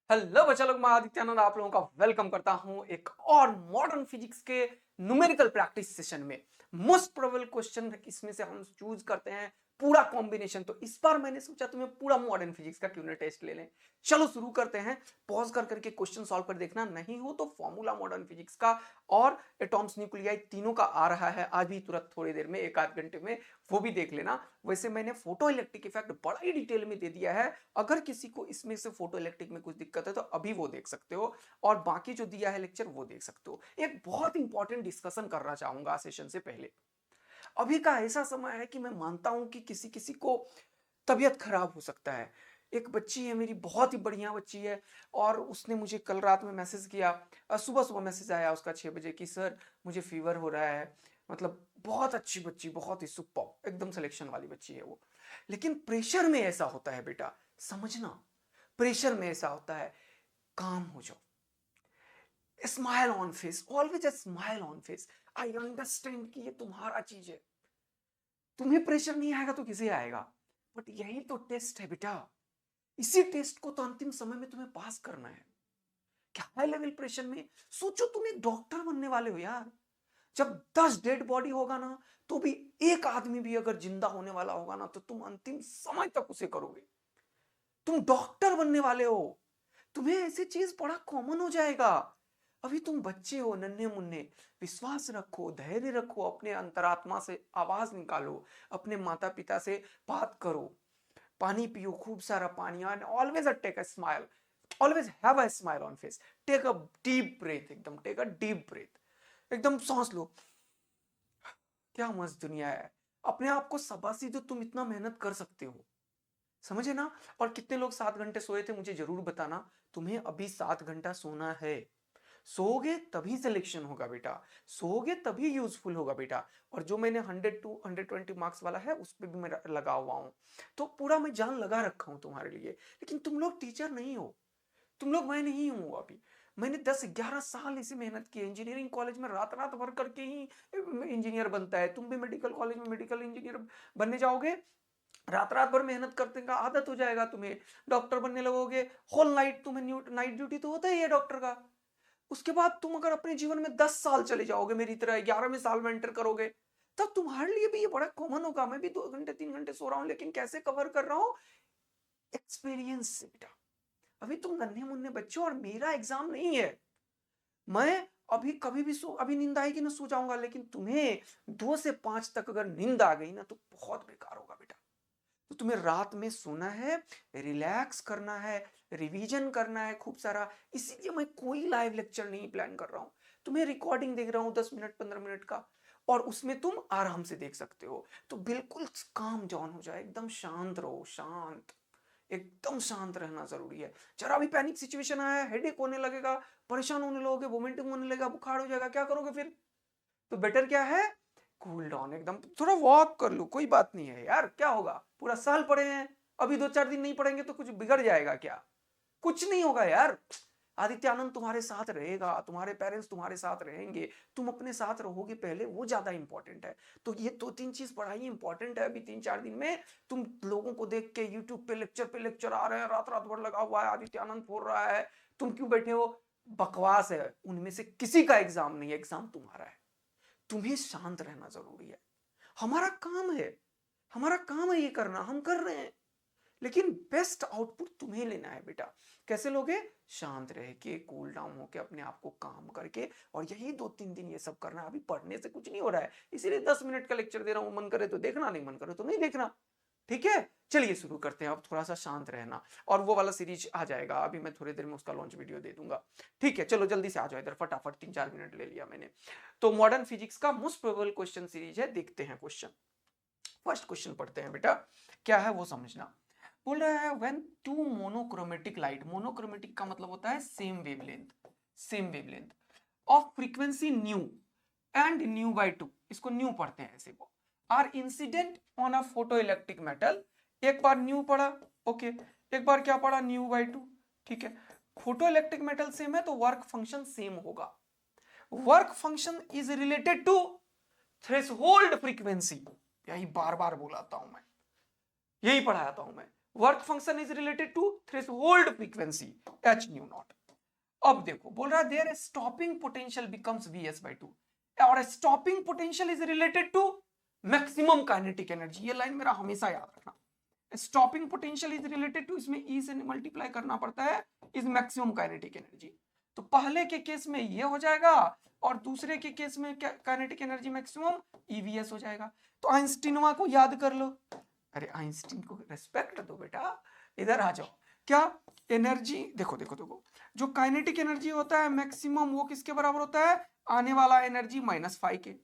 Hello बच्चा लोग, मैं आदित्यानंद आप लोगों का वेलकम करता हूं एक और मॉडर्न फिजिक्स के न्यूमेरिकल प्रैक्टिस सेशन में। मोस्ट प्रोबेबल क्वेश्चन इसमें से हम चूज करते हैं पूरा कॉम्बिनेशन। तो इस बार मैंने सोचा तुम्हें पूरा मॉडर्न फिजिक्स का क्यों ना टेस्ट ले लें। चलो शुरू करते हैं। पॉज कर करके क्वेश्चन सॉल्व कर देखना, नहीं हो तो फॉर्मूला मॉडर्न फिजिक्स का और एटॉम्स न्यूक्लियाई तीनों का आ रहा है आज भी तुरंत थोड़ी देर में, एक आध घंटे में, वो भी देख लेना। वैसे मैंने फोटो इलेक्ट्रिक इफेक्ट बड़ा ही डिटेल में दे दिया है। अगर किसी को इसमें से फोटो इलेक्ट्रिक में कुछ दिक्कत है तो अभी वो देख सकते हो, और बाकी जो दिया है लेक्चर वो देख सकते हो। एक बहुत इंपॉर्टेंट डिस्कशन करना चाहूंगा सेशन से पहले। अभी का ऐसा समय है कि मैं मानता हूं कि किसी किसी को तबीयत खराब हो सकता है। एक बच्ची है मेरी, बहुत ही बढ़िया बच्ची है, और उसने मुझे कल रात में मैसेज किया। सुबह सुबह मैसेज आया उसका 6 बजे कि सर मुझे फीवर हो रहा है। मतलब बहुत अच्छी बच्ची, बहुत ही सुपर, एकदम सिलेक्शन वाली बच्ची है वो। लेकिन प्रेशर में ऐसा होता है बेटा, समझना। प्रेशर में ऐसा होता है, काम हो जाओ, smile on face, always a smile on face. I understand कि ये तुम्हारा चीज है, तुम्हें प्रेशर नहीं आएगा तो किसे आएगा। बट यही तो टेस्ट है बेटा। इसी टेस्ट को तो अंतिम समय में तुम्हें पास करना है। क्या हाई लेवल प्रेशर में सोचो, तुम एक डॉक्टर बनने वाले हो यार। जब 10 डेड बॉडी होगा ना, तो भी एक आदमी भी अगर जिंदा होने वाला होगा ना, तो तुम अंतिम समय तक उसे करोगे। तुम डॉक्टर बनने वाले हो, तुम्हें ऐसी चीज बड़ा कॉमन हो जाएगा। अभी तुम बच्चे हो, नन्हे मुन्ने। विश्वास रखो, धैर्य रखो, अपने अंतरात्मा से आवाज निकालो, अपने माता पिता से बात करो, पानी पियो, खूब सारा पानी, and always take a smile, always have a smile on face. Take a deep breath, एकदम टेक अ डीप ब्रेथ, एकदम सांस लो। क्या मस्त दुनिया है। अपने आप को शाबाशी दो, तुम इतना मेहनत कर सकते हो, समझे ना। और कितने लोग 7 घंटे सोए थे मुझे जरूर बताना। तुम्हें अभी 7 घंटा सोना है। सोओगे तभी सिलेक्शन होगा बेटा, सोओगे तभी यूजफुल होगा बेटा। और जो मैंने 100 to 120 मार्क्स वाला है उस पर भी मैं लगा हुआ हूं। तो पूरा मैं जान लगा रखा हूं तुम्हारे लिए। लेकिन तुम लोग टीचर नहीं हो, तुम लोग, मैं नहीं हूं अभी। मैंने 10-11 साल इसे मेहनत की है। इंजीनियरिंग कॉलेज में रात रात भर करके ही इंजीनियर बनता है। तुम भी मेडिकल कॉलेज में मेडिकल इंजीनियर बनने जाओगे, रात रात भर मेहनत करने का आदत हो जाएगा तुम्हें, डॉक्टर बनने लगोगे। होल नाइट तुम्हें नाइट ड्यूटी तो होता ही है डॉक्टर का। उसके बाद तुम अगर अपने जीवन में 10 साल चले जाओगे मेरी तरह, 11वें साल में एंटर करोगे, तब तुम्हारे लिए भी ये बड़ा कॉमन होगा। मैं भी 2 घंटे 3 घंटे सो रहा हूं, लेकिन कैसे कवर कर रहा हूं? एक्सपीरियंस से बेटा। अभी तुम नन्हे मुन्ने बच्चे हो और मेरा एग्जाम नहीं है। मैं अभी कभी भी अभी नींद आएगी ना सो जाऊंगा, लेकिन तुम्हें 2 से 5 तक अगर नींद आ गई ना तो बहुत बेकार होगा बेटा। तो तुम्हें रात में सोना है, रिलैक्स करना है, रिवीजन करना है खूब सारा। इसीलिए मैं कोई लाइव लेक्चर नहीं प्लान कर रहा हूं। तुम्हें रिकॉर्डिंग देख रहा हूं 10 मिनट 15 मिनट का, और उसमें तुम आराम से देख सकते हो। तो बिल्कुल काम डाउन हो जाए, एकदम शांत रहो, शांत, एकदम शांत रहना जरूरी है। जरा भी पैनिक सिचुएशन आया, हेडेक होने लगेगा, परेशान होने लगोगे, वोमिटिंग होने लगेगा, बुखार हो जाएगा, क्या करोगे फिर? तो बेटर क्या है, कूल डाउन, एकदम थोड़ा वॉक कर लो, कोई बात नहीं है यार, क्या होगा। पूरा साल पढ़े हैं, अभी 2-4 दिन नहीं पढ़ेंगे तो कुछ बिगड़ जाएगा क्या? कुछ नहीं होगा यार। आदित्य आनंद तुम्हारे साथ रहेगा, तुम्हारे पेरेंट्स तुम्हारे साथ रहेंगे, तुम अपने साथ रहोगे पहले, वो ज्यादा इंपॉर्टेंट है। तो ये 2-3 चीज बड़ा ही इंपॉर्टेंट है। अभी 3-4 दिन में तुम लोगों को देख के यूट्यूब पे लेक्चर आ रहे हैं, रात रात भर लगा हुआ है, आदित्य आनंद बोल रहा है, तुम क्यों बैठे हो? बकवास है, उनमें से किसी का एग्जाम नहीं है, एग्जाम तुम्हारा है। तुम्हें शांत रहना जरूरी है। हमारा काम है, हमारा काम है ये करना, हम कर रहे हैं। लेकिन बेस्ट आउटपुट तुम्हें लेना है बेटा। कैसे लोगे? शांत रह के, कूल डाउन होके, अपने आप को काम करके। और यही 2-3 दिन ये सब करना है। अभी पढ़ने से कुछ नहीं हो रहा है, इसीलिए 10 मिनट का लेक्चर दे रहा हूं। मन करे तो देखना, नहीं मन करे तो नहीं देखना। ठीक है, चलिए शुरू करते हैं। अब थोड़ा सा शांत रहना, और वो वाला सीरीज आ जाएगा, अभी मैं थोड़ी देर में उसका लॉन्च वीडियो दे दूंगा। ठीक है, चलो जल्दी से आ जाओ इधर, फटाफट, 3-4 मिनट ले लिया मैंने। तो मॉडर्न फिजिक्स का मोस्ट प्रोबेबल क्वेश्चन सीरीज है, देखते हैं क्वेश्चन। फर्स्ट क्वेश्चन पढ़ते हैं बेटा, क्या है वो समझना। बोल रहा है when two monochromatic light, monochromatic का मतलब होता है same wavelength, same wavelength of frequency nu and nu by two, इसको न्यू पढ़ते हैं ऐसे को, are incident on a photo electric metal. एक बार न्यू पढ़ा, ओके, एक बार क्या पढ़ा, न्यू बाय टू। ठीक है, फोटो इलेक्ट्रिक मेटल सेम है तो वर्क फंक्शन सेम होगा। Work function is related to threshold frequency. यही बार बार बोलाता हूं मैं, यही पढ़ाता हूं मैं। Work function is related to threshold frequency h nu naught. अब देखो बोल रहा है there stopping potential becomes Vs/2 और stopping potential is related to maximum kinetic energy. ये लाइन मेरा हमेशा याद रखना, stopping potential is related to, इसमें ई से मल्टीप्लाई करना पड़ता है, इज मैक्सिमम काइनेटिक एनर्जी। तो पहले के केस में ये हो जाएगा और दूसरे के केस में काइनेटिक एनर्जी मैक्सिमम ईवीएस हो जाएगा। तो आइंस्टीनवा को याद कर लो। अरे आइंस्टीन को रेस्पेक्ट दो बेटा, इधर आ जाओ। क्या एनर्जी, देखो देखो देखो, जो काइनेटिक एनर्जी होता है मैक्सिमम वो किसके बराबर होता है, आने वाला एनर्जी माइनस 5 के।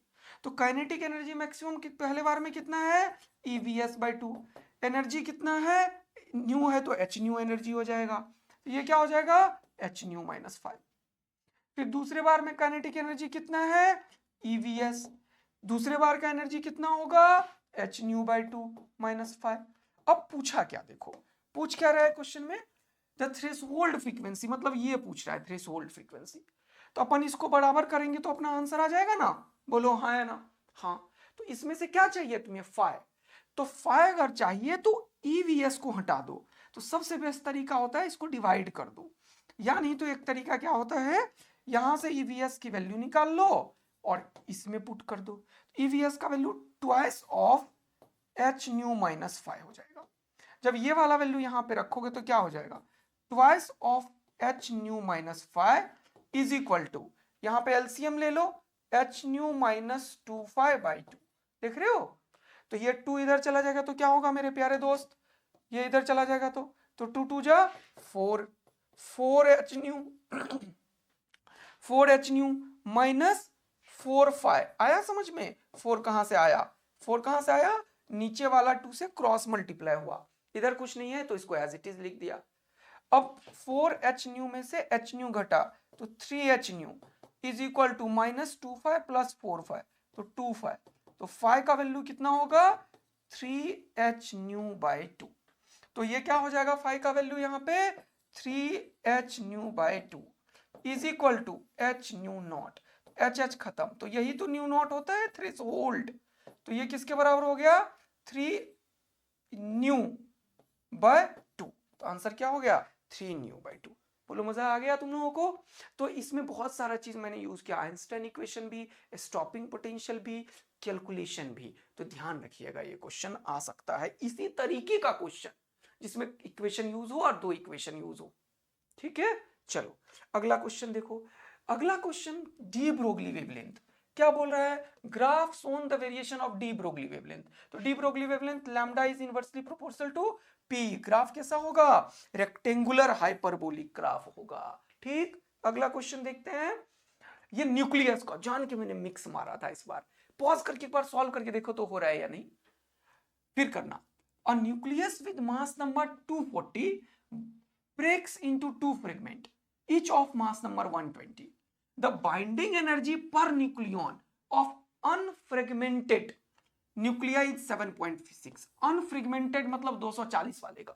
तो काइनेटिक एनर्जी मैक्सिमम पहले बार में कितना है, EVS/2। एनर्जी कितना है, न्यू है तो एच न्यू एनर्जी हो जाएगा, तो ये क्या हो जाएगा, एच न्यू माइनस 5। फिर दूसरे बार में काइनेटिक एनर्जी कितना है, EVS। दूसरे बार का एनर्जी कितना होगा, एच न्यू बाई 2 माइनस 5। अब पूछा क्या, देखो पूछ क्या रहा है क्वेश्चन में, द थ्रेशोल्ड फ्रीक्वेंसी, मतलब ये पूछ रहा है थ्रेशोल्ड फ्रीक्वेंसी। तो अपन इसको बराबर करेंगे तो अपना आंसर आ जाएगा ना, बोलो हाँ है ना, हाँ। तो इसमें से क्या चाहिए तुम्हें, फाइ। तो फाइ अगर चाहिए तो EVS को हटा दो। तो सबसे बेस्ट तरीका होता है इसको डिवाइड कर दो, या नहीं तो एक तरीका क्या होता है, यहां से EVS की वैल्यू निकाल लो और इसमें पुट कर दो। EVS का value twice of h nu minus 5 हो जाएगा। जब ये वाला वैल्यू यहां पे रखोगे तो क्या हो जाएगा, twice of h nu minus 5 is equal to, यहां पे एलसीएम ले लो, एच न्यू माइनस 2/5/2, देख रहे हो। तो ये 2 इधर चला जाएगा तो क्या होगा मेरे प्यारे दोस्त, ये इधर चला जाएगा तो 2 2 जा 4, 4h new 4h new minus 4/5 आया समझ में। 4 कहां से आया, 4 कहां से आया, नीचे वाला 2 से क्रॉस मल्टीप्लाई हुआ, इधर कुछ नहीं है तो इसको एज इट इज लिख दिया। अब 4h न्यू में से h न्यू घटा तो 3h nu is equal to minus 2/5 plus 4/5 तो 2/5। तो 5 का वैल्यू कितना होगा, 3h न्यू बाई 2। तो ये क्या हो जाएगा, 5 का वैल्यू यहाँ पे 3h nu by 2 is equal to h nu naught, h खत्म, तो यही तो न्यू नॉट होता है थ्रेशोल्ड। तो ये किसके बराबर हो गया, 3 न्यू बाय 2। तो आंसर क्या हो गया, 3 न्यू बाई 2। बोलो मजा आ गया तुम लोगों को। तो इसमें बहुत सारा चीज मैंने यूज किया, आइंस्टाइन इक्वेशन भी, स्टॉपिंग पोटेंशियल भी, कैलकुलेशन भी। तो ध्यान रखिएगा ये क्वेश्चन आ सकता है, इसी तरीके का क्वेश्चन जिसमें इक्वेशन यूज हो और 2 इक्वेशन यूज हो, ठीक है। चलो अगला क्वेश्चन देखो। अगला क्वेश्चन डी ब्रोगली वेवलेंथ, क्या बोल रहा है, graph shown the variation of de Broglie wavelength. तो de Broglie wavelength lambda is inversely proportional to p. Graph कैसा होगा, रेक्टेंगुलर हाइपरबोलिक ग्राफ होगा, ठीक। अगला क्वेश्चन देखते हैं, ये न्यूक्लियस का, जान के मैंने मिक्स मारा था इस बार, पॉज करके एक बार सॉल्व करके देखो तो हो रहा है या नहीं, फिर करना। A nucleus with mass number 240 breaks into 2 fragments, each of mass number 120. The binding energy per nucleon of unfragmented nuclei is 7.6. Unfragmented मतलब 240 वाले का।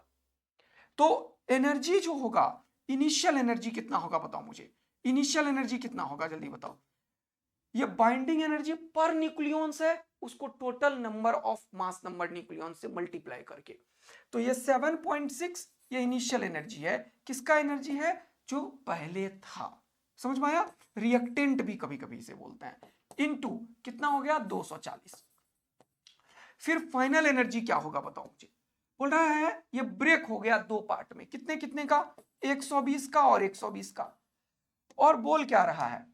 तो एनर्जी जो होगा, इनिशियल एनर्जी कितना होगा बताओ मुझे, इनिशियल एनर्जी कितना होगा जल्दी बताओ। ये बाइंडिंग एनर्जी पर न्यूक्लियॉन्स है, उसको total number of mass number nucleon से मल्टीप्लाई करके। तो ये 7.6 ये इनिशियल एनर्जी है, किसका एनर्जी है, जो पहले था, समझ में आया। रिएक्टेंट भी कभी कभी इसे बोलते हैं, इनटू कितना हो गया 240। फिर फाइनल एनर्जी क्या होगा बताओ मुझे। बोल रहा है ये ब्रेक हो गया 2 पार्ट में, कितने कितने का, 120 का और 120 का। और बोल क्या रहा है,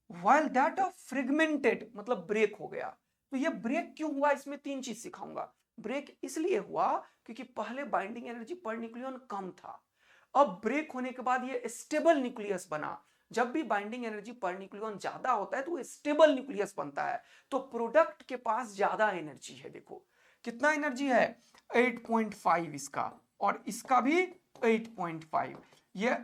while that of fragmented मतलब ब्रेक हो गया। तो ये ब्रेक क्यों हुआ, इसमें 3 चीज सिखाऊंगा। ब्रेक इसलिए हुआ क्योंकि पहले बाइंडिंग एनर्जी पर न्यूक्लियन कम था, अब ब्रेक होने के बाद ये स्टेबल न्यूक्लियस बना। जब भी बाइंडिंग एनर्जी पर न्यूक्लियन ज्यादा होता है तो वो स्टेबल न्यूक्लियस बनता है, तो प्रोडक्ट के पास ज्यादा एनर्जी है। देखो कितना एनर्जी है, 8.5 इसका और इसका भी 8.5। ये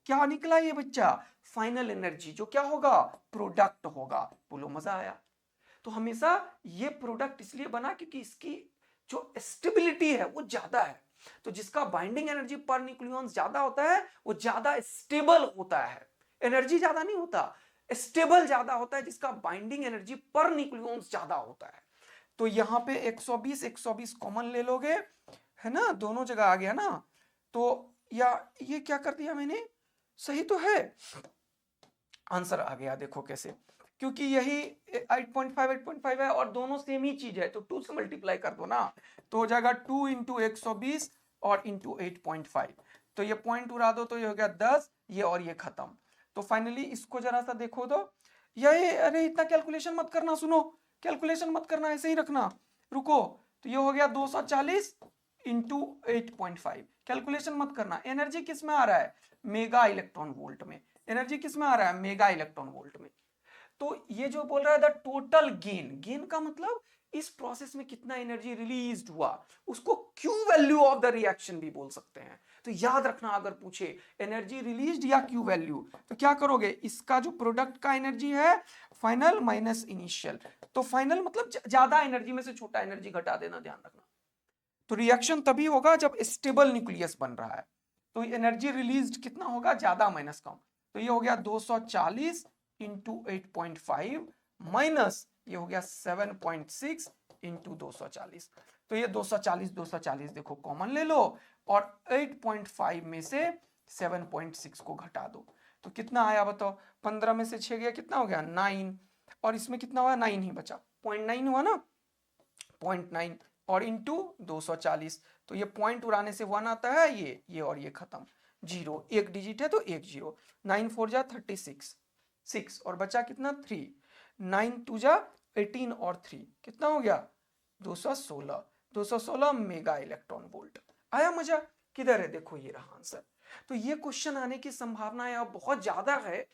क्या निकला ये बच्चा, फाइनल एनर्जी, जो क्या होगा, प्रोडक्ट होगा। बोलो मजा आया। तो हमेशा ये प्रोडक्ट इसलिए बना क्योंकि इसकी जो स्टेबिलिटी है वो ज्यादा है। तो जिसका बाइंडिंग एनर्जी पर न्यूक्लियन ज्यादा होता है वो ज्यादा स्टेबल होता है, एनर्जी ज्यादा नहीं होता, स्टेबल ज्यादा होता है जिसका बाइंडिंग एनर्जी पर न्यूक्लियन ज्यादा होता है। तो यहां पे 120 120 कॉमन ले लोगे, है ना, दोनों जगह आ गया ना। तो या ये क्या कर दिया मैंने, सही तो है, आंसर आ गया। देखो कैसे, क्योंकि यही 8.5 है और दोनों सेम ही चीज है, तो 2 से मल्टीप्लाई कर दो ना, तो हो जाएगा 2 इंटू 120 और इंटू 8.5। तो ये पॉइंट उड़ा दो तो ये हो गया 10, ये और ये खत्म। तो फाइनली इसको जरा सा देखो तो ये, अरे इतना कैलकुलेशन मत करना, सुनो, कैलकुलेशन मत करना, ऐसे ही रखना, रुको। तो ये हो गया 240 इंटू 8.5, कैलकुलेशन मत करना। एनर्जी किस में आ रहा है, मेगा इलेक्ट्रॉन वोल्ट में। एनर्जी किस में आ रहा है, मेगा इलेक्ट्रॉन वोल्ट में। तो ये जो बोल रहा है द टोटल गेन, गेन का मतलब इस प्रोसेस में कितना एनर्जी रिलीज हुआ, उसको Q value of the reaction भी बोल सकते हैं। तो याद रखना, अगर पूछे एनर्जी रिलीज या क्यू वैल्यू, तो क्या करोगे, इसका जो प्रोडक्ट का एनर्जी है फाइनल माइनस इनिशियल। तो फाइनल मतलब ज्यादा एनर्जी में से छोटा एनर्जी घटा देना, ध्यान रखना। तो रिएक्शन तभी होगा जब स्टेबल न्यूक्लियस बन रहा है। तो एनर्जी रिलीज कितना होगा, ज्यादा माइनस कम। तो ये हो गया 240 इंटू 8.5 माइनस ये हो गया 7.6 इंटू 240। तो ये 240 देखो कॉमन ले लो और 8.5 में से 7.6 को घटा दो, तो कितना आया बताओ। 15 में से 6 गया, कितना हो गया 9, और इसमें कितना हुआ 9 ही बचा, 0.9 हुआ ना, 0.9 और इंटू 240। तो ये पॉइंट उड़ाने से 1 आता है, ये और ये खत्म, जीरो, एक डिजिट है तो एक जीरो। 9 4 जा 36, 6 और बचा कितना 3, 9 2 जा 18 और 3 कितना हो गया 216, 216 मेगा इलेक्ट्रॉन वोल्ट। आया मजा, किधर है, देखो ये रहा आंसर। तो ये क्वेश्चन आने की संभावना अब बहुत ज्यादा है।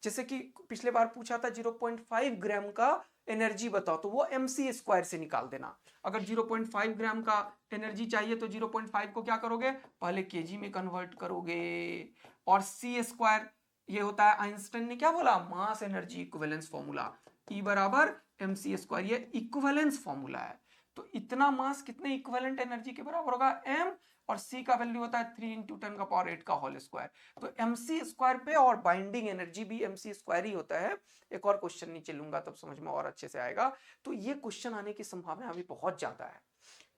जैसे कि पिछले बार पूछा था 0.5 ग्राम का एनर्जी बताओ, तो वो mc² से निकाल देना। अगर 0.5 ग्राम का एनर्जी चाहिए तो 0.5 को क्या करोगे, पहले केजी में कन्वर्ट करोगे, और c² ये होता है, आइंस्टाइन ने क्या बोला, mass energy equivalence formula, E बराबर mc², ये इक्विवेलेंस फॉर्मूला है। तो इतना मास कितने इक्विवेलेंट एनर्जी के बराबर होगा, m, और c का वैल्यू होता है 3 × 10⁸ का होल स्क्वायर। तो mc² पे, और बाइंडिंग एनर्जी भी mc² ही होता है। एक और क्वेश्चन नीचे लूंगा तब समझ में और अच्छे से आएगा। तो ये क्वेश्चन आने की संभावना अभी बहुत ज्यादा है,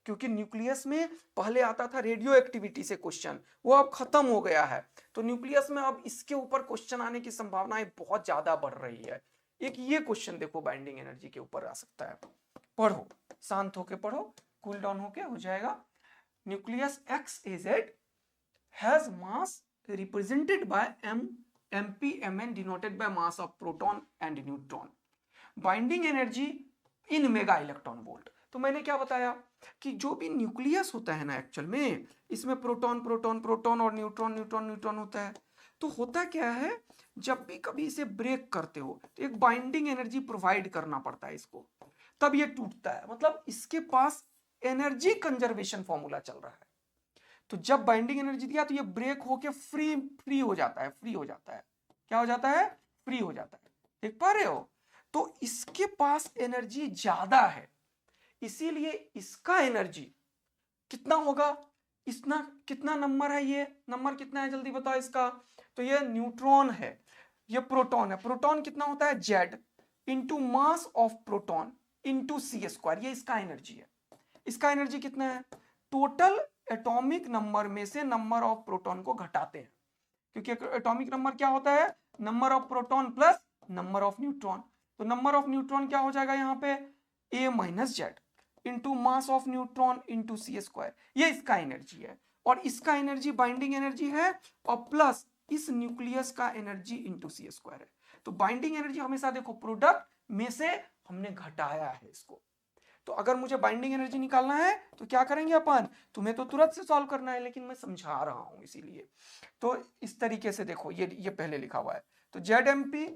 क्योंकि न्यूक्लियस में पहले आता था रेडियो एक्टिविटी से क्वेश्चन, वो अब खत्म हो गया है। तो न्यूक्लियस में अब इसके ऊपर क्वेश्चन आने की संभावनाएं बहुत ज्यादा बढ़ रही है। एक ये क्वेश्चन देखो बाइंडिंग एनर्जी के ऊपर आ सकता है, पढ़ो, शांत होके पढ़ो, कूल डाउन होके हो जाएगा। nucleus XAZ has mass represented by MPMN denoted by mass of proton and neutron. Binding energy in mega electron volt. तो मैंने क्या बताया कि जो भी न्यूक्लियस होता है ना एक्चुअल में, इसमें प्रोटॉन प्रोटॉन प्रोटॉन और न्यूट्रॉन न्यूट्रॉन न्यूट्रॉन होता है। तो होता क्या है, जब भी कभी इसे ब्रेक करते हो तो एक बाइंडिंग एनर्जी प्रोवाइड करना पड़ता है इसको, तब ये टूटता है। मतलब इसके पास एनर्जी कंजर्वेशन फॉर्मूला चल रहा है। तो जब बाइंडिंग एनर्जी दिया तो ये ब्रेक होके फ्री हो जाता है, फ्री हो जाता है, क्या हो जाता है, फ्री हो जाता है, देख पा रहे हो। तो इसके पास एनर्जी ज्यादा है, इसीलिए इसका एनर्जी कितना होगा, इतना कितना नंबर है, ये नंबर कितना है जल्दी बताओ इसका। तो ये न्यूट्रॉन है, ये प्रोटॉन है, प्रोटॉन कितना होता है Z into mass of proton into c², ये इसका एनर्जी है। इसका एनर्जी कितना है, टोटल एटॉमिक नंबर में से नंबर ऑफ प्रोटॉन को घटाते हैं, क्योंकि एटॉमिक नंबर क्या होता है, number of proton plus number of neutron. तो नंबर ऑफ न्यूट्रॉन क्या हो जाएगा यहाँ पे, a - Z into mass of neutron into c², ये इसका एनर्जी है। और इसका एनर्जी बाइंडिंग एनर्जी है, और प्लस इस न्यूक्लियस का एनर्जी इंटू c² है। तो बाइंडिंग एनर्जी हमेशा देखो प्रोडक्ट में से हमने घटाया है इसको। तो अगर मुझे बाइंडिंग एनर्जी निकालना है तो क्या करेंगे अपन, तुम्हें तो तुरंत से सॉल्व करना है, लेकिन मैं समझा रहा हूं इसीलिए। तो इस तरीके से देखो, ये पहले लिखा हुआ है, तो ZMP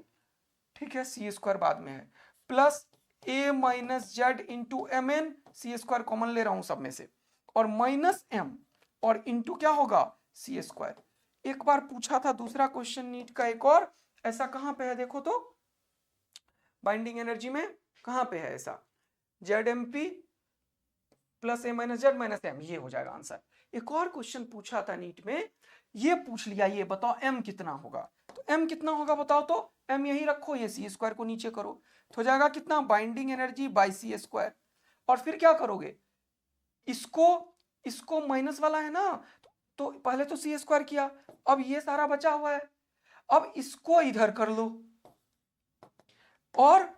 ठीक है, c² बाद में है, plus a - Z into MN, c² common ले रहा हूं सब में से, और माइनस M, और इंटू क्या होगा c²। एक बार पूछा था दूसरा क्वेश्चन नीट का एक और, ऐसा कहां पे है देखो तो, बाइंडिंग एनर्जी में कहां पे है ऐसा, ZMP plus a - Z - M, ये हो जाएगा आंसर। एक और क्वेश्चन पूछा था नीट में, ये पूछ लिया, ये बताओ m कितना होगा। तो m कितना होगा बताओ तो, m यही रखो, ये c² को नीचे करो, तो हो जाएगा कितना, बाइंडिंग एनर्जी बाई c²। और फिर क्या करोगे, इसको इसको माइनस वाला है ना, तो पहले तो सी स्क्वायर किया, अब ये सारा बचा हुआ है, अब इसको इधर कर लो और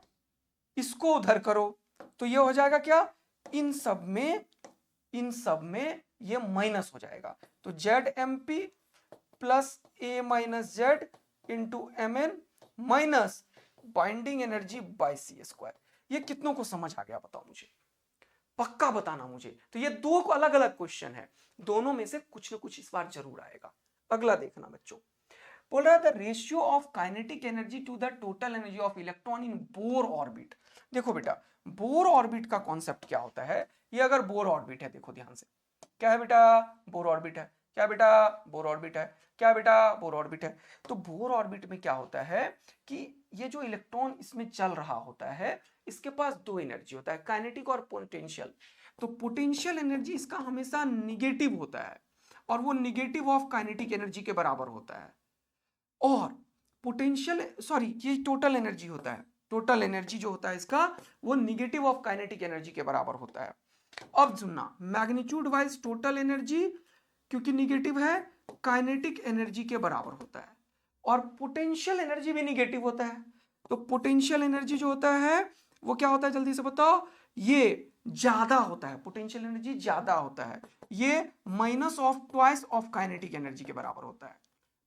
इसको उधर करो, तो ये हो जाएगा क्या, इन सब में ये माइनस हो जाएगा, तो Z m p plus A minus Z into m n minus binding energy by c square. ये कितनों को समझ आ गया बताओ मुझे, पक्का बताना मुझे। तो ये दो अलग अलग क्वेश्चन है, दोनों में से कुछ ना कुछ इस बार जरूर आएगा। अगला देखना बच्चों, बोल रहा है the ratio of kinetic energy to the total energy of electron in Bohr orbit. देखो बेटा, बोर ऑर्बिट का कॉन्सेप्ट क्या होता है, ये अगर बोर ऑर्बिट है, देखो ध्यान से, क्या है बेटा, बोर ऑर्बिट है, क्या बेटा, बोर ऑर्बिट है, क्या बेटा, बोर ऑर्बिट है। तो बोर ऑर्बिट में क्या होता है कि ये जो इलेक्ट्रॉन इसमें चल रहा होता है, इसके पास दो एनर्जी होता है, काइनेटिक और पोटेंशियल। तो पोटेंशियल एनर्जी इसका हमेशा निगेटिव होता है, और वो निगेटिव ऑफ काइनेटिक एनर्जी के बराबर होता है। और पोटेंशियल ये टोटल एनर्जी होता है, टोटल एनर्जी जो होता है इसका, वो निगेटिव ऑफ काइनेटिक एनर्जी के बराबर होता है। अब सुनना, मैग्नीट्यूड वाइज टोटल एनर्जी क्योंकि निगेटिव है, काइनेटिक एनर्जी के बराबर होता है, और पोटेंशियल एनर्जी भी निगेटिव होता है। तो पोटेंशियल एनर्जी जो होता है वो क्या होता है, जल्दी से बताओ, ये ज्यादा होता है, पोटेंशियल एनर्जी ज्यादा होता है, ये minus of twice of kinetic energy के बराबर होता है।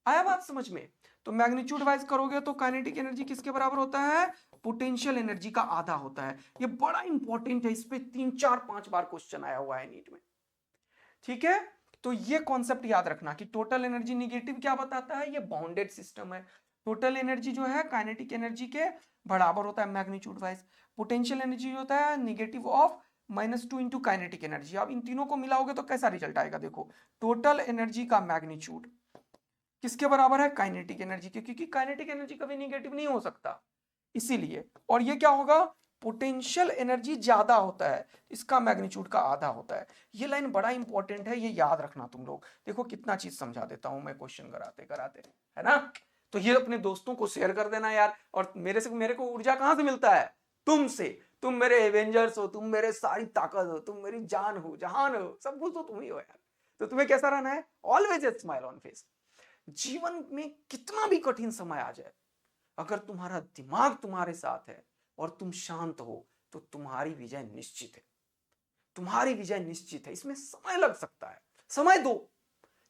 आया बात समझ में? तो मैग्नीट्यूड वाइज करोगे तो काइनेटिक एनर्जी किसके बराबर होता है, पोटेंशियल एनर्जी का आधा होता है। ये बड़ा इंपॉर्टेंट है, इस पे 3 4 5 बार क्वेश्चन आया हुआ है नीट में, ठीक है। तो ये कॉन्सेप्ट याद रखना कि टोटल एनर्जी निगेटिव क्या बताता है, ये बाउंडेड सिस्टम है। टोटल एनर्जी जो है काइनेटिक एनर्जी के बराबर होता है मैग्नीट्यूड वाइज। पोटेंशियल एनर्जी होता है negative of -2 into kinetic energy. अब इन तीनों को मिलाओगे तो कैसा रिजल्ट आएगा, देखो, टोटल एनर्जी का मैग्नीट्यूड किसके बराबर है, काइनेटिक एनर्जी के, क्योंकि काइनेटिक एनर्जी कभी निगेटिव नहीं हो सकता इसीलिए। और ये क्या होगा, पोटेंशियल एनर्जी ज्यादा होता है, इसका मैग्नीट्यूड का आधा होता है। ये लाइन बड़ा इंपॉर्टेंट है, ये याद रखना तुम लोग। देखो कितना चीज समझा देता हूं मैं क्वेश्चन कराते कराते, है ना। तो ये अपने दोस्तों को शेयर कर देना यार। और मेरे को ऊर्जा कहां से मिलता है, तुमसे। तुम मेरे एवेंजर्स हो, तुम मेरे सारी ताकत हो, तुम मेरी जान हो, जहान हो, सब कुछ तो तुम ही हो यार। तो तुम्हें कैसा रहना है, always a smile on face. जीवन में कितना भी कठिन समय आ जाए, अगर तुम्हारा दिमाग तुम्हारे साथ है और तुम शांत हो, तो तुम्हारी विजय निश्चित है, तुम्हारी विजय निश्चित है। इसमें समय लग सकता है, समय दो,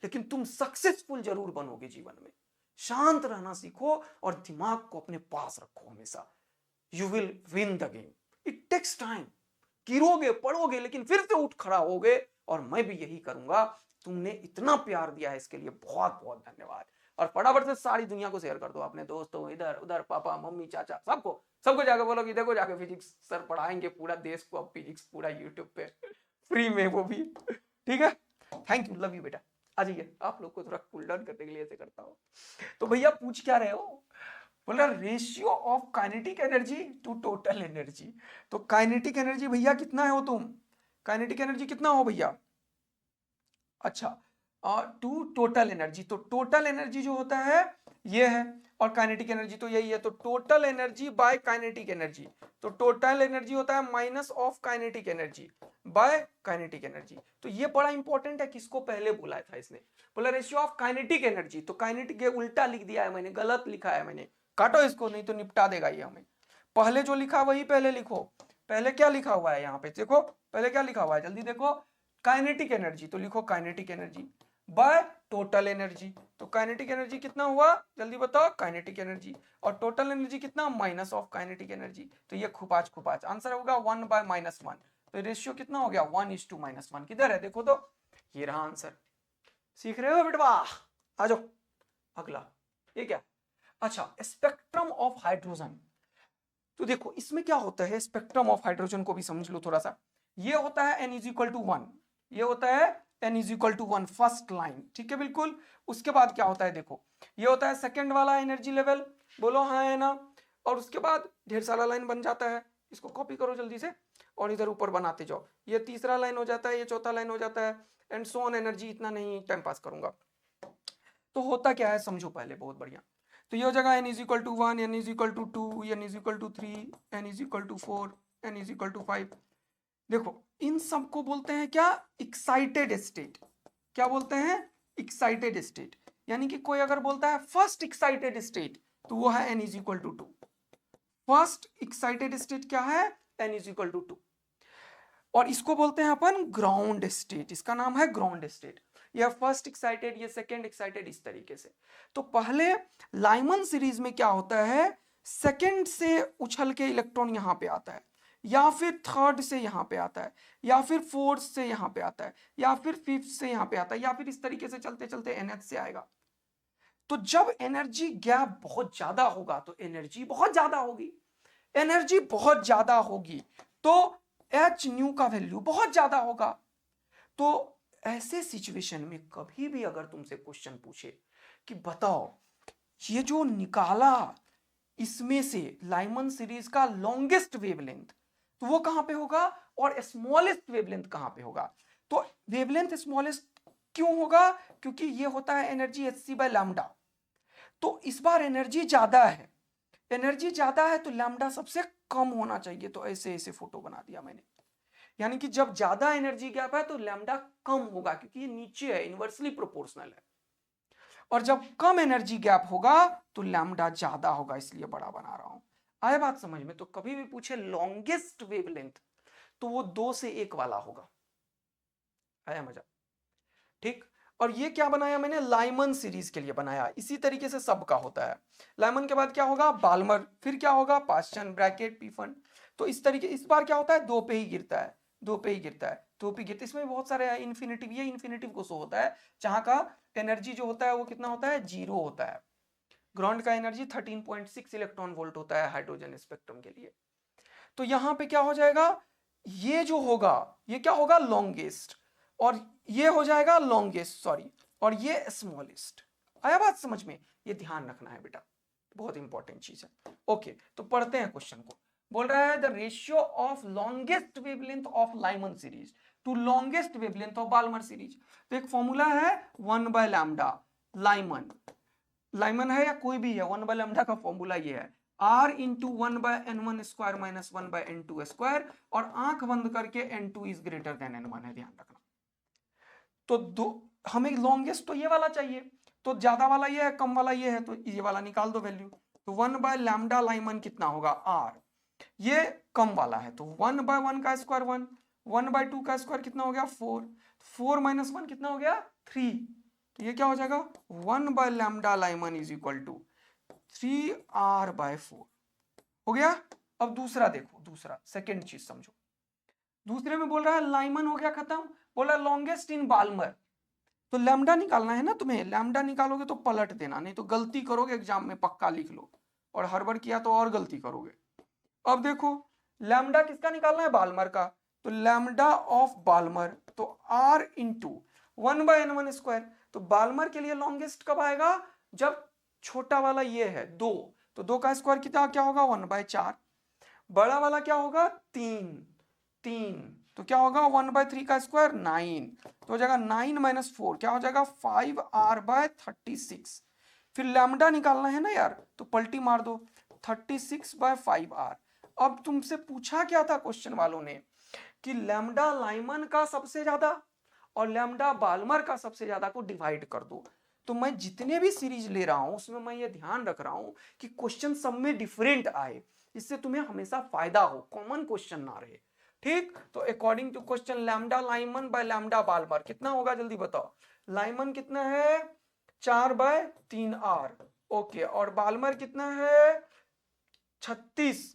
लेकिन तुम सक्सेसफुल जरूर बनोगे जीवन में। शांत रहना सीखो और दिमाग को अपने पास रखो हमेशा। You will win the game. It takes time, गिरोगे पड़ोगे, लेकिन फिर से उठ खड़ा होगे, और मैं भी यही करूंगा। तुमने इतना प्यार दिया है, इसके लिए बहुत बहुत धन्यवाद। और फटाफट से सारी दुनिया को शेयर कर दो, अपने दोस्तों, इधर उधर, पापा मम्मी चाचा, सबको सबको जाकर बोलो कि देखो, जाके फिजिक्स सर पढ़ाएंगे पूरा देश को अब फिजिक्स, पूरा यूट्यूब पे फ्री में, वो भी, ठीक है। थैंक यू, लव यू बेटा। आ जाइए, आप लोग को थोड़ा कूल डाउन करने के लिए ऐसे करता हूँ। तो भैया पूछ क्या रहे हो, बोला ratio of kinetic energy to total energy. तो काइनेटिक एनर्जी भैया कितना है हो तुम, काइनेटिक एनर्जी कितना हो भैया, अच्छा, टू टोटल एनर्जी। तो टोटल एनर्जी जो होता है ये है, और काइनेटिक एनर्जी तो यही है। तो total energy by kinetic energy, तो टोटल एनर्जी होता है minus of kinetic energy by kinetic energy. तो ये बड़ा इंपॉर्टेंट है, किसको पहले बोला था इसने, बोला रेशियो ऑफ काइनेटिक एनर्जी। तो काइनेटिक के उल्टा लिख दिया है मैंने, गलत लिखा है मैंने, काटो इसको, नहीं तो निपटा देगा ये हमें। पहले जो लिखा वही पहले लिखो। पहले क्या लिखा हुआ है यहाँ पे, देखो पहले क्या लिखा हुआ है, जल्दी देखो, काइनेटिक एनर्जी, तो लिखो kinetic energy by total energy. तो काइनेटिक एनर्जी कितना हुआ, जल्दी बताओ, काइनेटिक एनर्जी, और टोटल एनर्जी कितना, माइनस ऑफ काइनेटिक एनर्जी। तो ये खुपाच खुपाच आंसर होगा 1 बाय -1। तो रेशियो कितना हो गया, 1:-1। किधर है देखो तो, ये रहा आंसर। सीख रहे हो बेटवा, आ जाओ अगला। ये क्या, अच्छा, स्पेक्ट्रम ऑफ हाइड्रोजन। तो देखो इसमें क्या होता है, स्पेक्ट्रम ऑफ हाइड्रोजन को भी समझ लो थोड़ा सा। ये होता है n=1, ये होता है n=1 फर्स्ट लाइन, ठीक है बिल्कुल। उसके बाद क्या होता है देखो, ये होता है सेकंड वाला एनर्जी लेवल, बोलो हाँ है ना। और उसके बाद ढेर सारा लाइन बन जाता है, इसको कॉपी करो जल्दी से और इधर ऊपर बनाते जाओ। ये तीसरा लाइन हो जाता है, ये चौथा लाइन हो जाता है, एंड सो ऑन। एनर्जी इतना नहीं टाइम पास करूंगा। तो होता क्या है समझो पहले, बहुत बढ़िया। तो ये हो जाएगा n=1, n=2, n=3, n=4, n=5। देखो इन सबको बोलते हैं क्या, एक्साइटेड स्टेट। क्या बोलते हैं, एक्साइटेड स्टेट। यानी कि कोई अगर बोलता है फर्स्ट एक्साइटेड स्टेट तो वो है n is equal to 2। First excited state क्या है, n इज इक्वल टू 2। और इसको बोलते हैं अपन ग्राउंड स्टेट, इसका नाम है ग्राउंड स्टेट। यह फर्स्ट एक्साइटेड, ये सेकेंड एक्साइटेड, इस तरीके से। तो पहले लाइमन सीरीज में क्या होता है, सेकेंड से उछल के इलेक्ट्रॉन यहां पे आता है, या फिर थर्ड से यहां पे आता है, या फिर फोर्थ से यहां पे आता है, या फिर फिफ्थ से यहां पे आता है, या फिर इस तरीके से चलते चलते NH से आएगा। तो जब एनर्जी गैप बहुत ज्यादा होगा तो एनर्जी बहुत ज्यादा होगी, एनर्जी बहुत ज्यादा होगी तो एच न्यू का वैल्यू बहुत ज्यादा होगा। तो ऐसे सिचुएशन में कभी भी अगर तुमसे क्वेश्चन पूछे कि बताओ ये जो निकाला इसमें से लाइमन सीरीज का लॉन्गेस्ट वेवलेंथ, तो वो कहां पे होगा, और स्मॉलेस्ट वेवलेंथ कहां पे होगा। तो वेवलेंथ स्मॉलेस्ट क्यों होगा, क्योंकि ये होता है एनर्जी hc बाय लैम्डा। तो इस बार एनर्जी ज्यादा है, एनर्जी ज्यादा है तो लैम्डा सबसे कम होना चाहिए। तो ऐसे ऐसे फोटो बना दिया मैंने, यानी कि जब ज्यादा एनर्जी गैप है तो लैम्डा कम होगा, क्योंकि ये नीचे है, इनवर्सली प्रोपोर्शनल है। और जब कम एनर्जी गैप होगा तो लैम्डा ज्यादा होगा, इसलिए बड़ा बना रहा हूं। आए बात समझ में। तो कभी भी पूछे लॉन्गेस्ट वेवलेंथ तो वो 2 से 1 वाला होगा। आया मजा, ठीक। और ये क्या बनाया मैंने, लाइमन सीरीज के लिए बनाया। इसी तरीके से सबका होता है। लाइमन के बाद क्या होगा, बाल्मर, फिर क्या होगा, पास्चन, ब्रैकेट, पीफन। तो इस तरीके, इस बार क्या होता है, 2 पे ही गिरता है, 2 पे ही गिरता है, 2 पे गिरता है। इसमें बहुत सारे इन्फिनिटिव, ये इन्फिनिटिव को शो होता है, जहां का एनर्जी जो होता है वो कितना होता है, 0 होता है। ग्राउंड का एनर्जी 13.6 इलेक्ट्रॉन वोल्ट होता है हाइड्रोजन स्पेक्ट्रम के लिए। तो यहां पे क्या हो जाएगा, ये जो होगा ये क्या होगा, लॉन्गेस्ट, और ये हो जाएगा लॉन्गेस्ट, सॉरी, और ये स्मॉलेस्ट। आया बात समझ में, ये ध्यान रखना है बेटा, बहुत इंपॉर्टेंट चीज है। ओके, तो पढ़ते हैं क्वेश्चन को। बोल रहा है the ratio of longest wavelength of Lyman series to longest wavelength of Balmer series. तो एक फॉर्मूला है 1 बाय लैम्डा। लाइमन, लाइमन है या कोई भी है, 1 बाय लैम्डा का फॉर्मूला ये है, r into 1 by n1 square minus 1 by n2 square, और आंख बंद करके n2 is greater than n1 है, ध्यान रखना। तो दो, हमें लॉन्गेस्ट तो ये वाला चाहिए, तो ज्यादा वाला ये है, कम वाला ये है, तो ये वाला निकाल दो वैल्यू। तो 1 बाय लैम्डा लाइमन कितना होगा, r, ये कम वाला है, तो 1 बाय 1 का स्क्वायर 1, 1 बाय 2 का स्क्वायर कितना हो गया 4, 4 माइनस 1 कितना हो गया 3। तो ये क्या हो जाएगा, 1 by lambda Lyman is equal to 3r by 4 हो गया। अब दूसरा देखो, दूसरा सेकेंड चीज समझो। दूसरे में बोल रहा है लाइमन हो गया खत्म, बोला लॉन्गेस्ट इन बाल्मर। तो लैम्डा निकालना है ना तुम्हें, लैम्डा निकालोगे तो पलट देना, नहीं तो गलती करोगे एग्जाम में, पक्का लिख लो, और हड़बड़ किया तो और गलती करोगे। अब देखो लैम्डा किसका निकालना है, बाल्मर का। तो लैम्डा ऑफ बाल्मर, तो r into 1 by n1 square. तो बाल्मर के लिए लॉन्गेस्ट कब आएगा, जब छोटा वाला ये है 2, तो 2 का स्क्वायर कितना क्या होगा 1 बाय 4, बड़ा वाला क्या होगा 3, 3, तो क्या होगा 1 बाय 3 का स्क्वायर 9, तो हो जाएगा 9 माइनस 4 क्या हो जाएगा 5r बाय 36। फिर लैम्डा निकालना है ना यार, तो पलटी मार दो, 36 बाय 5r। अब तुमसे पूछा क्या था क्वेश्चन वालों ने कि लैम्डा लाइमन का सबसे ज्यादा और लैम्डा बाल्मर का सबसे ज्यादा को डिवाइड कर दो। तो मैं जितने भी सीरीज ले रहा हूं उसमें मैं ये ध्यान रख रहा हूं कि क्वेश्चन सब में डिफरेंट आए, इससे तुम्हें हमेशा फायदा हो, कॉमन क्वेश्चन ना रहे, ठीक। तो according to question lambda Lyman by lambda Balmer कितना होगा, जल्दी बताओ। लाइमन कितना है 4 बाय 3r, ओके, और बाल्मर कितना है 36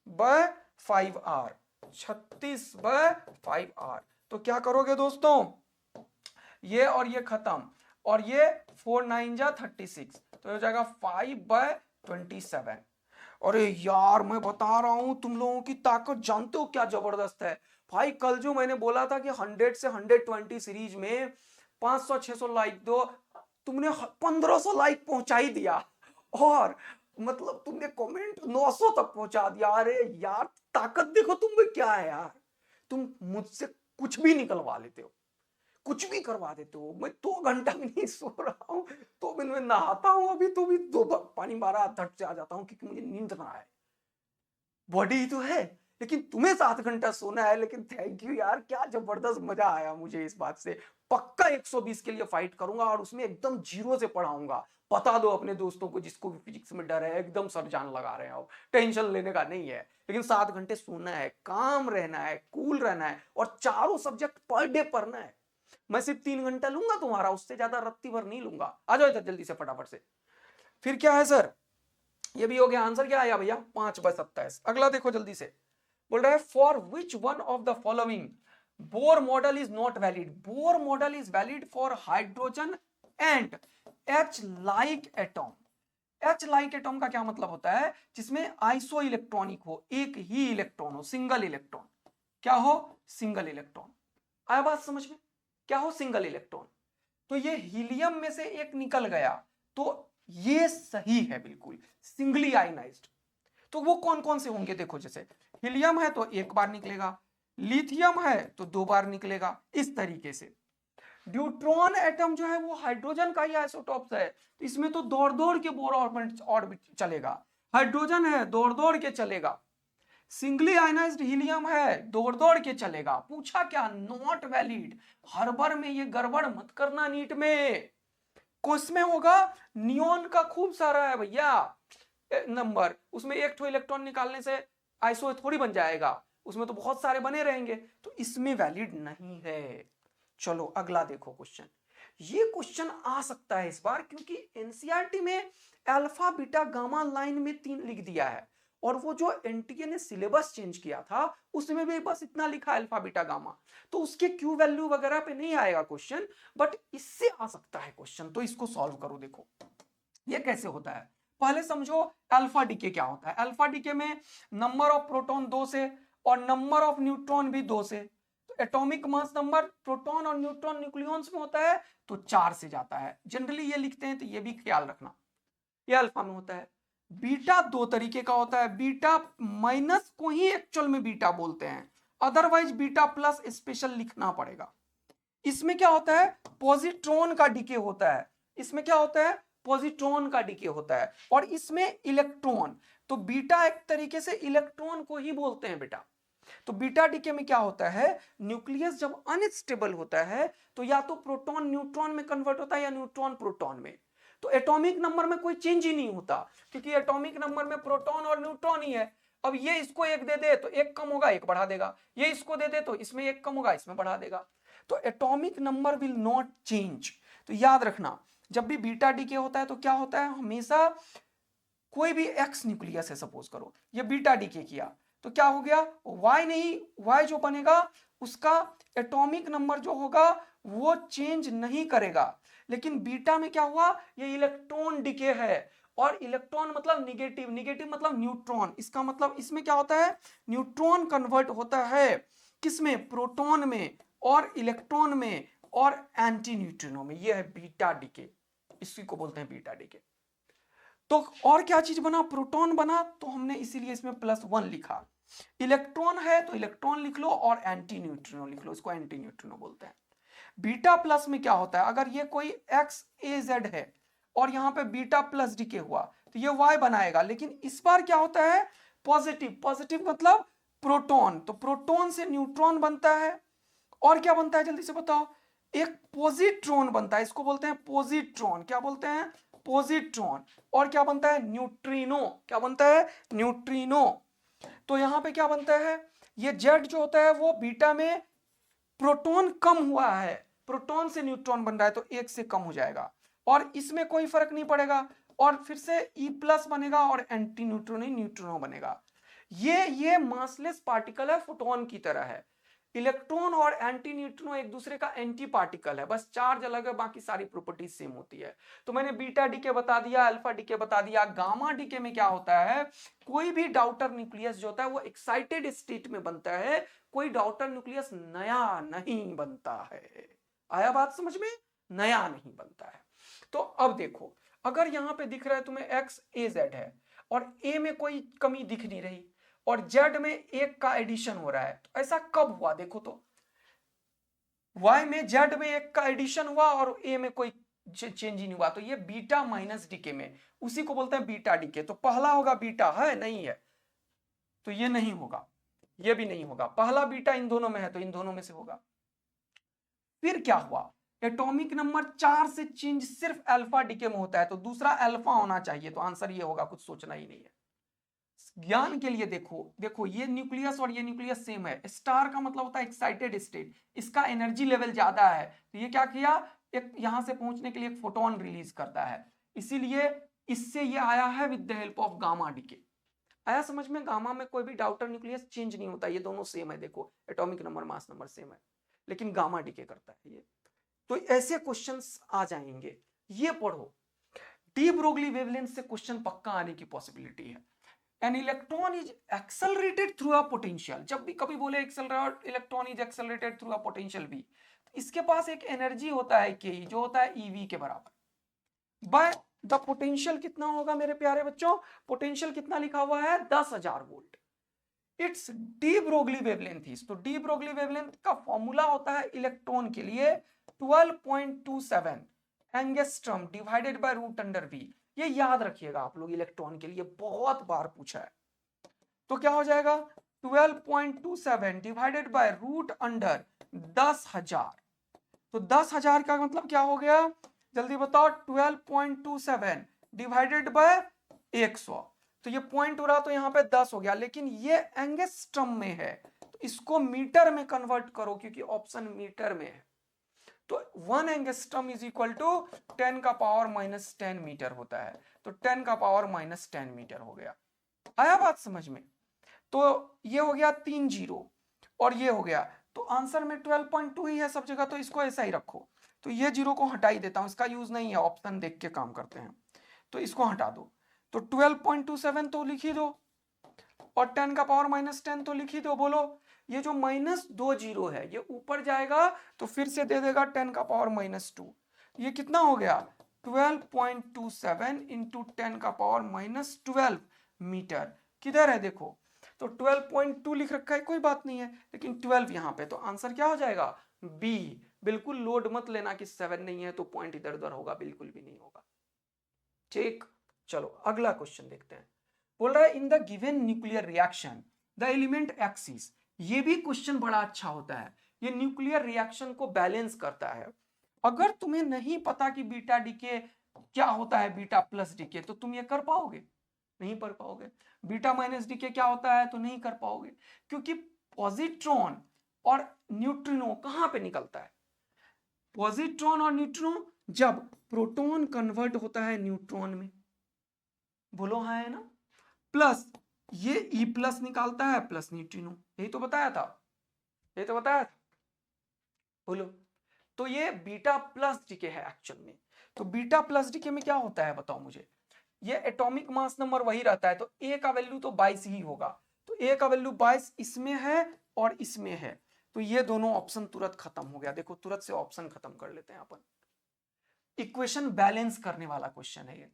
बाय 5r, 36 बाय 5r। तो क्या करोगे दोस्तों, ये और ये खत्म, और ये 4 9 जा 36, तो हो जाएगा 5 बाय 27। अरे यार मैं बता रहा हूं, तुम लोगों की ताकत जानते हो क्या जबरदस्त है भाई। कल जो मैंने बोला था कि 100 से 120 सीरीज में 500 600 लाइक दो, तुमने 1500 लाइक पहुंचा ही दिया, और मतलब तुमने कमेंट 900 तक पहुंचा दिया। अरे यार ताकत देखो तुम में क्या है यार, तुम मुझसे कुछ भी निकलवा लेते हो, कुछ भी करवा देते हो। मैं 2 घंटा भी नहीं सो रहा हूँ, तो मैं नहाता हूँ अभी, तो भी 2 पानी मारा धट से आ जाता हूँ क्योंकि मुझे नींद ना आए। बॉडी तो है, लेकिन तुम्हें 7 घंटा सोना है। लेकिन थैंक यू यार, क्या जबरदस्त मजा आया मुझे इस बात से। पक्का 120 के लिए फाइट करूंगा और उसमें एकदम जीरो से पढ़ाऊंगा। बता दो अपने दोस्तों को जिसको भी फिजिक्स में डर है, एकदम सर जान लगा रहे हो, टेंशन लेने का नहीं है। लेकिन 7 घंटे सोना है, काम रहना है, कूल रहना है और चारों सब्जेक्ट पर डे पढ़ना है। मैं सिर्फ 3 घंटा लूंगा तुम्हारा, उससे ज्यादा रत्ती भर नहीं लूंगा। आ जाओ इधर जल्दी से फटाफट से। फिर क्या है सर, ये भी हो गया। आंसर क्या आया भैया, 5/27। अगला देखो जल्दी से, बोल रहा है for which one of the following Bohr model is not valid. Bohr model is valid for hydrogen and H like atom. H like atom का क्या मतलब होता है, जिसमें आइसो इलेक्ट्रॉनिक हो, एक ही इलेक्ट्रॉन हो, सिंगल इलेक्ट्रॉन। क्या हो, सिंगल इलेक्ट्रॉन। आया बात समझ में, क्या हो, सिंगल इलेक्ट्रॉन। तो ये हीलियम में से एक निकल गया, तो ये सही है बिल्कुल, सिंगली आयनाइज्ड। तो वो कौन कौन से होंगे देखो, जैसे हीलियम है तो एक बार निकलेगा, लिथियम है तो 2 बार निकलेगा, इस तरीके से। ड्यूट्रॉन एटम जो है वो हाइड्रोजन का ही आइसोटॉप्स है, तो इसमें तो दौड़ दौड़ के बोर ऑर्बिट चलेगा। हाइड्रोजन है दौड़ दौड़ के चलेगा, सिंगली आयनाइज्ड हीलियम है दौड़ दौड़ के चलेगा। पूछा क्या, नॉट वैलिड। हर बार में ये गड़बड़ मत करना नीट में। क्वेश्चन में होगा नियोन का खूब सारा है भैया नंबर, उसमें एक ठो इलेक्ट्रॉन निकालने से आइसो थोड़ी बन जाएगा, उसमें तो बहुत सारे बने रहेंगे, तो इसमें वैलिड नहीं है। चलो अगला देखो क्वेश्चन। ये क्वेश्चन आ सकता है इस बार, क्योंकि एनसीईआरटी में अल्फा बीटा गामा लाइन में 3 लिख दिया है, और वो जो एनटीए ने सिलेबस चेंज किया था उसमें भी बस इतना लिखा अल्फा बीटा गामा, तो उसके क्यू वैल्यू वगैरह पे नहीं आएगा क्वेश्चन, बट इससे आ सकता है क्वेश्चन। तो इसको सॉल्व करो। देखो ये कैसे होता है, पहले समझो अल्फा डीके क्या होता है। अल्फा डीके में नंबर ऑफ प्रोटॉन 2 से और नंबर ऑफ न्यूट्रॉन भी 2 से। तो एटॉमिक मास नंबर प्रोटॉन और न्यूट्रॉन न्यूक्लियॉन्स में होता है तो 4 से जाता है। जनरली ये लिखते हैं, तो ये भी ख्याल रखना, ये अल्फा में होता है। बीटा 2 तरीके का होता है, बीटा माइनस को ही एक्चुअल में बीटा बोलते हैं, अदरवाइज बीटा प्लस स्पेशल लिखना पड़ेगा। इसमें क्या होता है, पॉजिट्रॉन का डीके होता है। इसमें क्या होता है, पॉजिट्रॉन का डीके होता है, और इसमें इलेक्ट्रॉन। तो बीटा एक तरीके से इलेक्ट्रॉन को ही बोलते हैं बेटा। तो बीटा डीके में क्या होता है, न्यूक्लियस जब अनस्टेबल होता है तो या तो प्रोटॉन न्यूट्रॉन में कन्वर्ट होता है या न्यूट्रॉन प्रोटॉन में। तो एटॉमिक नंबर में कोई चेंज ही नहीं होता, क्योंकि एटॉमिक नंबर में प्रोटॉन और न्यूट्रॉन ही है। अब ये इसको 1 दे दे तो 1 कम होगा, 1 बढ़ा देगा, ये इसको दे दे तो इसमें 1 कम होगा, इसमें बढ़ा देगा। तो atomic number will not change. तो याद रखना, जब भी बीटा डीके होता है तो क्या होता है, हमेशा कोई भी एक्स न्यूक्लियस है, सपोज करो ये बीटा डीके किया, तो क्या हो गया, वाई नहीं, वाई जो बनेगा उसका एटॉमिक नंबर जो होगा वो चेंज नहीं करेगा। लेकिन बीटा में क्या हुआ, ये इलेक्ट्रॉन डीके है, और इलेक्ट्रॉन मतलब निगेटिव, निगेटिव मतलब न्यूट्रॉन। इसका मतलब इसमें क्या होता है, न्यूट्रॉन कन्वर्ट होता है किसमें, प्रोटॉन में और इलेक्ट्रॉन में और एंटी न्यूट्रिनो में। यह है बीटा डीके, इसी को बोलते हैं बीटा डीके। तो और क्या चीज बना, प्रोटॉन बना, तो हमने इसीलिए इसमें +1 लिखा। इलेक्ट्रॉन है तो इलेक्ट्रॉन लिख लो और एंटी न्यूट्रिनो लिख लो, इसको एंटी न्यूट्रिनो बोलते हैं। बीटा प्लस में क्या होता है, अगर ये कोई XAZ है और यहाँ पे बीटा प्लस डीके हुआ तो ये Y बनाएगा, लेकिन इस बार क्या होता है, पॉजिटिव। पॉजिटिव मतलब प्रोटॉन, तो प्रोटॉन से न्यूट्रॉन बनता है, और क्या बनता है जल्दी से बताओ, एक पॉजिट्रॉन बनता है, इसको बोलते हैं पॉजिट्रॉन। क्या बोलते हैं, पॉजिट्रॉन। और क्या बनता है, न्यूट्रिनो। क्या बनता है, न्यूट्रिनो। तो यहां पे क्या बनता है, ये जेड जो होता है वो बीटा में प्रोटॉन कम हुआ है, प्रोटॉन से न्यूट्रॉन बन रहा है तो 1 से कम हो जाएगा, और इसमें कोई फर्क नहीं पड़ेगा, और फिर से E+ बनेगा और एंटी न्यूट्रिनो न्यूट्रिनो बनेगा। ये मासलेस पार्टिकल है, फोटोन की तरह है। इलेक्ट्रॉन और एंटी न्यूट्रिनो एक दूसरे का एंटी पार्टिकल है, बस चार्ज अलग है, बाकी सारी प्रॉपर्टीज सेम होती है। तो मैंने बीटा डीके बता दिया, अल्फा डीके बता दिया। गामा डीके में क्या होता है, कोई भी डाउटर न्यूक्लियस जो होता है वो एक्साइटेड स्टेट में बनता है, कोई डाउटर न्यूक्लियस नया नहीं बनता है। आया बात समझ में, नया नहीं बनता है। तो अब देखो, अगर यहां पे दिख रहा है तुम्हें XAZ है और A में कोई कमी दिख नहीं रही, और Z में 1 का एडिशन हो रहा है, तो ऐसा कब हुआ, देखो तो Y में Z में 1 का एडिशन हुआ और A में कोई चेंज ही नहीं हुआ, तो ये बीटा माइनस डीके में, उसी को बोलते हैं बीटा डीके। तो पहला होगा बीटा, है नहीं है, तो ये नहीं होगा। ये भी नहीं होगा, पहला बीटा इन दोनों में है तो इन दोनों में से होगा। फिर क्या हुआ, एटॉमिक नंबर 4 से चेंज सिर्फ अल्फा डीके में होता है, तो दूसरा अल्फा होना चाहिए, तो आंसर ये होगा, कुछ सोचना ही नहीं है। ज्ञान के लिए देखो, देखो ये न्यूक्लियस और ये न्यूक्लियस सेम है, स्टार का मतलब होता है एक्साइटेड स्टेट, इसका एनर्जी लेवल ज्यादा है, तो ये क्या किया, एक यहां से पहुंचने के लिए एक फोटोन रिलीज करता है, इसीलिए इससे ये आया है with the help of gamma decay. आया समझ में, गामा में कोई भी डाउटर न्यूक्लियस चेंज नहीं होता, ये दोनों सेम है, देखो atomic number mass number same है, लेकिन गामा डीके करता है ये। तो ऐसे क्वेश्चंस आ जाएंगे, ये पढ़ो। डी ब्रोगली वेवलेंथ से क्वेश्चन पक्का आने की पॉसिबिलिटी है। An electron is accelerated through a potential, जब भी कभी बोले electron is accelerated through a potential भी, इसके पास एक एनर्जी होता है के, जो होता है ईवी के बराबर, बाय द पोटेंशियल कितना होगा मेरे प्यारे बच्चों, पोटेंशियल कितना लिखा हुआ है 10,000 volt. It's de Broglie wavelength is, तो डी ब्रोगली वेवलेंथ का फॉर्मूला होता है इलेक्ट्रॉन के लिए 12.27 angstrom divided by root under v. ये याद रखिएगा आप लोग, इलेक्ट्रॉन के लिए बहुत बार पूछा है। तो क्या हो जाएगा 12.27 डिवाइडेड बाय रूट अंडर 10,000, तो 10,000 का मतलब क्या हो गया, जल्दी बताओ, 12.27 डिवाइडेड बाय 100, तो ये पॉइंट हो रहा तो यहाँ पे 10 हो गया, लेकिन ये एंगस्ट्रम में है, तो इसको मीटर में कन्वर्ट करो, क्योंकि ऑप्शन मीटर में है, तो 1 एंगस्ट्रम इज इक्वल टू 10 का पावर माइनस 10 मीटर होता है, तो 10 का पावर माइनस 10 मीटर हो गया। आया बात समझ में, तो ये हो गया 3 जीरो, और ये हो गया, तो आंसर में 12.2 ही है सब जगह, तो इसको ऐसा ही रखो, तो ये जीरो को हटा ही देता हूं, इसका यूज नहीं है, ऑप्शन देख के काम करते हैं, तो इसको हटा दो, तो 12.27 तो लिख ही दो, और 10 का पावर माइनस 10 तो लिख ही दो। बोलो, ये जो माइनस 2 जीरो है ये ऊपर जाएगा तो फिर से दे देगा 10 का पावर माइनस 2, ये कितना हो गया 12.27 इंटू 10 का पावर माइनस 12 मीटर, किधर है देखो, तो 12.2 लिख रखा है, कोई बात नहीं है, लेकिन 12 यहां पे, तो आंसर क्या हो जाएगा बी। बिल्कुल लोड मत लेना कि 7 नहीं है तो पॉइंट इधर उधर होगा, बिल्कुल भी नहीं होगा। ठीक, चलो अगला क्वेश्चन देखते हैं। बोल रहा है in the given nuclear reaction the element axis, ये भी क्वेश्चन बड़ा अच्छा होता है, ये न्यूक्लियर रिएक्शन को बैलेंस करता है। अगर तुम्हें नहीं पता कि बीटा डीके क्या होता है, बीटा प्लस डीके, तो तुम ये कर पाओगे, नहीं कर पाओगे। बीटा माइनस डीके क्या होता है, तो नहीं कर पाओगे, क्योंकि पॉजिट्रॉन और न्यूट्रिनो कहां पे निकलता है, पॉजिट्रॉन और न्यूट्रिनो जब प्रोटॉन कन्वर्ट होता है न्यूट्रॉन में, बोलो हाँ है ना, प्लस ये ई प्लस निकालता है प्लस न्यूट्रिनो, यही तो बताया था, यही तो बताया था, बोलो। तो ये बीटा प्लस डीके है एक्चुअल में, तो बीटा प्लस डीके में क्या होता है बताओ मुझे, ये एटॉमिक मास नंबर वही रहता है, तो ए का वैल्यू तो 22 ही होगा, तो ए का वैल्यू 22 इसमें है और इसमें है, तो ये दोनों ऑप्शन तुरंत खत्म हो गया, देखो तुरंत से ऑप्शन खत्म कर लेते हैं अपन। इक्वेशन बैलेंस करने वाला क्वेश्चन है ये,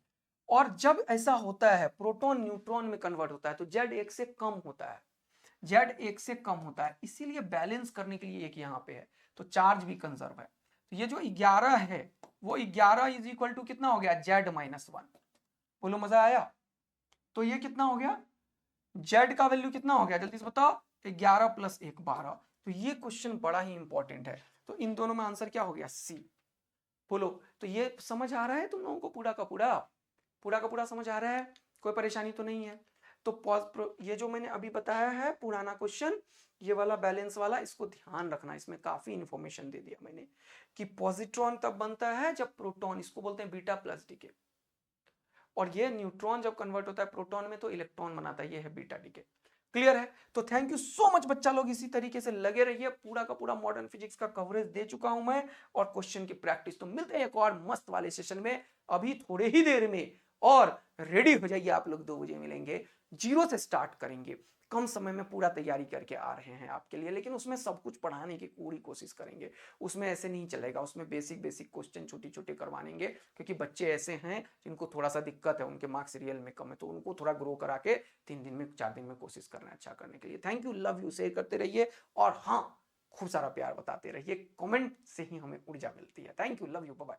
और जब ऐसा होता है प्रोटॉन न्यूट्रॉन में कन्वर्ट होता है तो जेड 1 से कम होता है, जेड 1 से कम होता है, इसीलिए बैलेंस करने के लिए एक यहाँ पे है, तो चार्ज भी कंजर्व है, तो ये जो 11 है वो 11 इज इक्वल टू कितना हो गया जेड माइनस 1, बोलो मजा आया, तो ये कितना हो गया, जेड का वैल्यू कितना हो गया जल्दी से बताओ, 11 प्लस 1 12, तो ये क्वेश्चन बड़ा ही इंपॉर्टेंट है, तो इन दोनों में आंसर क्या हो गया सी, बोलो। तो ये समझ आ रहा है तुम लोगों को, पूरा का पूरा, पूरा का पूरा समझ आ रहा है, कोई परेशानी तो नहीं है। तो ये जो मैंने अभी बताया है पुराना क्वेश्चन, ये वाला बैलेंस वाला, इसको ध्यान रखना, इसमें काफी इंफॉर्मेशन दे दिया मैंने, कि पॉजिट्रॉन तब बनता है जब प्रोटॉन, इसको बोलते हैं बीटा प्लस डीके, और ये न्यूट्रॉन जब कन्वर्ट होता है प्रोटॉन में तो इलेक्ट्रॉन बनाता है, ये है बीटा डीके। क्लियर है, तो थैंक यू सो मच बच्चा लोग, इसी तरीके से लगे रहिए, पूरा का पूरा मॉडर्न फिजिक्स का कवरेज दे चुका हूं मैं, और क्वेश्चन की प्रैक्टिस, तो मिलते हैं एक और मस्त वाले सेशन में अभी थोड़े ही देर में, और रेडी हो जाइए आप लोग, 2 बजे मिलेंगे, जीरो से स्टार्ट करेंगे, कम समय में पूरा तैयारी करके आ रहे हैं आपके लिए, लेकिन उसमें सब कुछ पढ़ाने की पूरी कोशिश करेंगे, उसमें ऐसे नहीं चलेगा, उसमें बेसिक बेसिक क्वेश्चन छोटे छोटे करवाएंगे, क्योंकि बच्चे ऐसे हैं जिनको थोड़ा सा दिक्कत है, उनके मार्क्स रियल में कम है, तो उनको थोड़ा ग्रो करा के 3 दिन में 4 दिन में कोशिश करना है अच्छा करने के लिए। Thank you, love you, share करते रहिए, और हाँ खूब सारा प्यार बताते रहिए, कमेंट से ही हमें ऊर्जा मिलती है। Thank you, love you, bye bye.